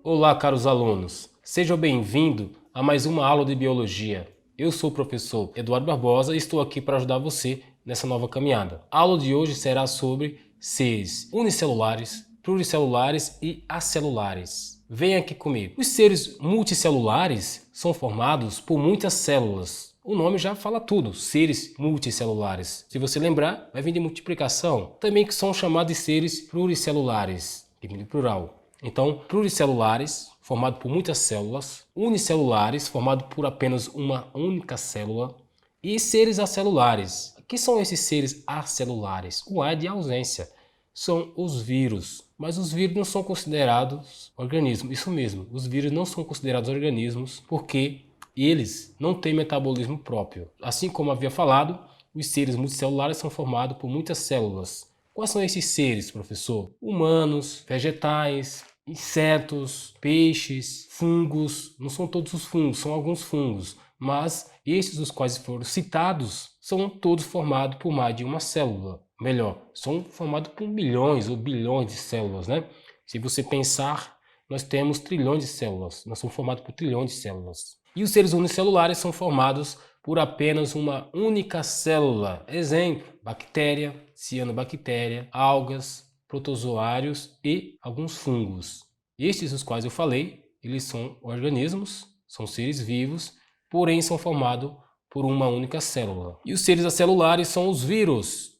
Olá, caros alunos. Seja bem-vindo a mais uma aula de Biologia. Eu sou o professor Eduardo Barbosa e estou aqui para ajudar você nessa nova caminhada. A aula de hoje será sobre seres unicelulares, pluricelulares e acelulares. Venha aqui comigo. Os seres multicelulares são formados por muitas células. O nome já fala tudo, seres multicelulares. Se você lembrar, vai vir de multiplicação. Também que são chamados de seres pluricelulares, de plural. Então, pluricelulares, formado por muitas células, unicelulares, formado por apenas uma única célula, e seres acelulares. O que são esses seres acelulares? O A é de ausência. São os vírus. Mas os vírus não são considerados organismos. Isso mesmo, os vírus não são considerados organismos porque eles não têm metabolismo próprio. Assim como havia falado, os seres multicelulares são formados por muitas células. Quais são esses seres, professor? Humanos, vegetais, insetos, peixes, fungos. Não são todos os fungos, são alguns fungos. Mas estes os quais foram citados são todos formados por mais de uma célula. Melhor, são formados por milhões ou bilhões de células, né? Se você pensar, nós temos trilhões de células. Nós somos formados por trilhões de células. E os seres unicelulares são formados por apenas uma única célula. Exemplo, bactéria, cianobactéria, algas, protozoários e alguns fungos. Estes os quais eu falei, eles são organismos, são seres vivos, porém são formados por uma única célula. E os seres acelulares são os vírus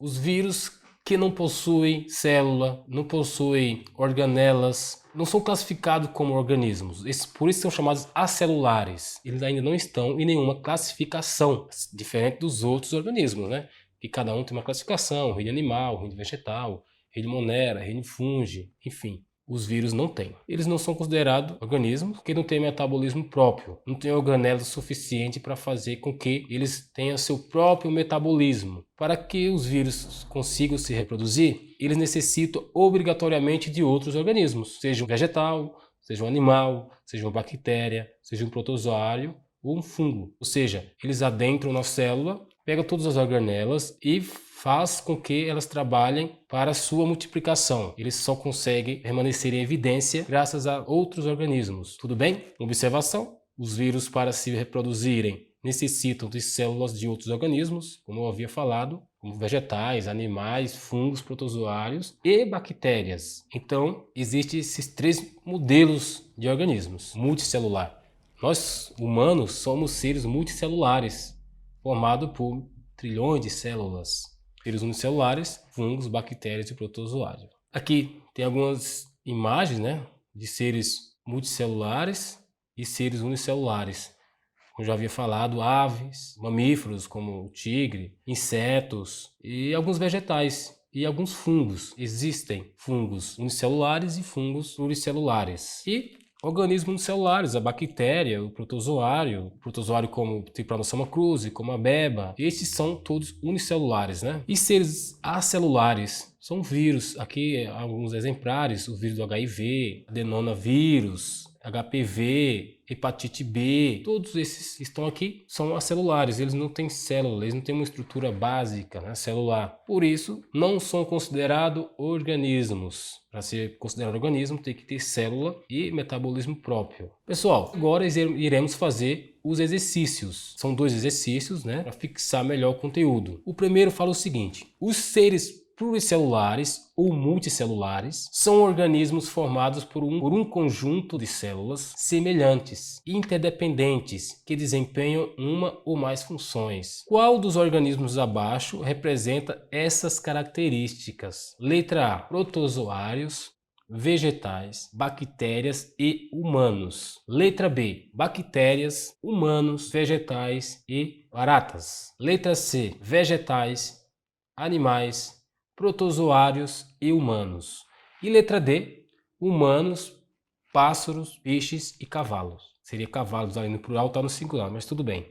que não possuem célula, não possuem organelas, não são classificados como organismos. Por isso são chamados acelulares. Eles ainda não estão em nenhuma classificação, diferente dos outros organismos, né? Que cada um tem uma classificação, reino animal, reino vegetal, reino monera, reino fungi, enfim. Os vírus não têm. Eles não são considerados organismos porque não têm metabolismo próprio. Não tem organela suficiente para fazer com que eles tenham seu próprio metabolismo. Para que os vírus consigam se reproduzir, eles necessitam obrigatoriamente de outros organismos. Seja um vegetal, seja um animal, seja uma bactéria, seja um protozoário ou um fungo. Ou seja, eles adentram na célula, pegam todas as organelas e faz com que elas trabalhem para a sua multiplicação. Eles só conseguem permanecer em evidência graças a outros organismos. Tudo bem? Observação: os vírus, para se reproduzirem, necessitam de células de outros organismos, como eu havia falado, como vegetais, animais, fungos, protozoários e bactérias. Então, existem esses três modelos de organismos multicelular. Nós, humanos, somos seres multicelulares, formados por trilhões de células. Seres unicelulares, fungos, bactérias e protozoários. Aqui tem algumas imagens, né, de seres multicelulares e seres unicelulares. Como já havia falado, aves, mamíferos como o tigre, insetos e alguns vegetais e alguns fungos. Existem fungos unicelulares e fungos pluricelulares. E organismos unicelulares, a bactéria, o protozoário como o Trypanosoma cruzi, como a ameba, esses são todos unicelulares, né? E seres acelulares são vírus, aqui alguns exemplares, o vírus do HIV, adenovírus, HPV, hepatite B, todos esses que estão aqui são acelulares, eles não têm célula, eles não têm uma estrutura básica, né, celular. Por isso, não são considerados organismos. Para ser considerado organismo, tem que ter célula e metabolismo próprio. Pessoal, agora iremos fazer os exercícios. São dois exercícios, né, para fixar melhor o conteúdo. O primeiro fala o seguinte: os seres pluricelulares ou multicelulares são organismos formados por um conjunto de células semelhantes e interdependentes que desempenham uma ou mais funções. Qual dos organismos abaixo representa essas características? Letra A: protozoários, vegetais, bactérias e humanos. Letra B: bactérias, humanos, vegetais e baratas. Letra C: vegetais, animais, protozoários e humanos. E letra D: humanos, pássaros, peixes e cavalos. Seria cavalos ali no plural, está no singular, mas tudo bem.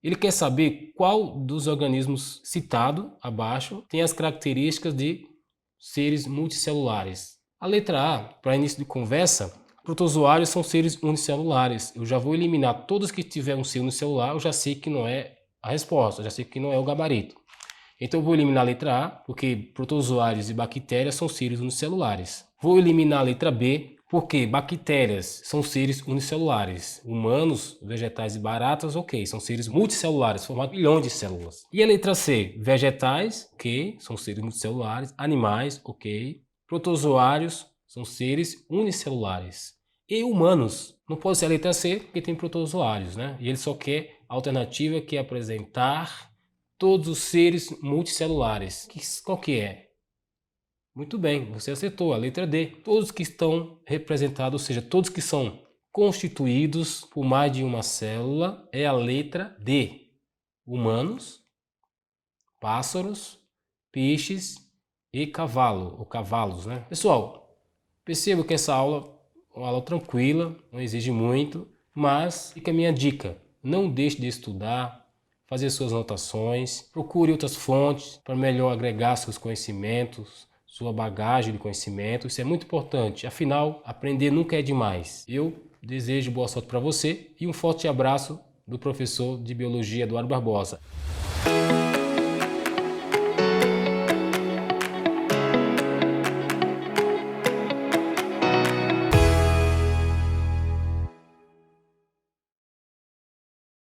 Ele quer saber qual dos organismos citado abaixo tem as características de seres multicelulares. A letra A, para início de conversa, protozoários são seres unicelulares. Eu já vou eliminar todos que tiverem um ser unicelular, eu já sei que não é a resposta, eu já sei que não é o gabarito. Então eu vou eliminar a letra A, porque protozoários e bactérias são seres unicelulares. Vou eliminar a letra B, porque bactérias são seres unicelulares. Humanos, vegetais e baratas, ok, são seres multicelulares, formados de milhões de células. E a letra C, vegetais, ok, são seres multicelulares. Animais, ok. Protozoários são seres unicelulares. E humanos, não pode ser a letra C, porque tem protozoários, né? E ele só quer a alternativa que é apresentar todos os seres multicelulares. Qual que é? Muito bem, você acertou, a letra D. Todos que estão representados, ou seja, todos que são constituídos por mais de uma célula, é a letra D. Humanos, pássaros, peixes e cavalo, ou cavalos, né? Pessoal, percebo que essa aula é uma aula tranquila, não exige muito, mas fica a minha dica. Não deixe de estudar, fazer suas anotações, procure outras fontes para melhor agregar seus conhecimentos, sua bagagem de conhecimento. Isso é muito importante, afinal, aprender nunca é demais. Eu desejo boa sorte para você e um forte abraço do professor de Biologia Eduardo Barbosa.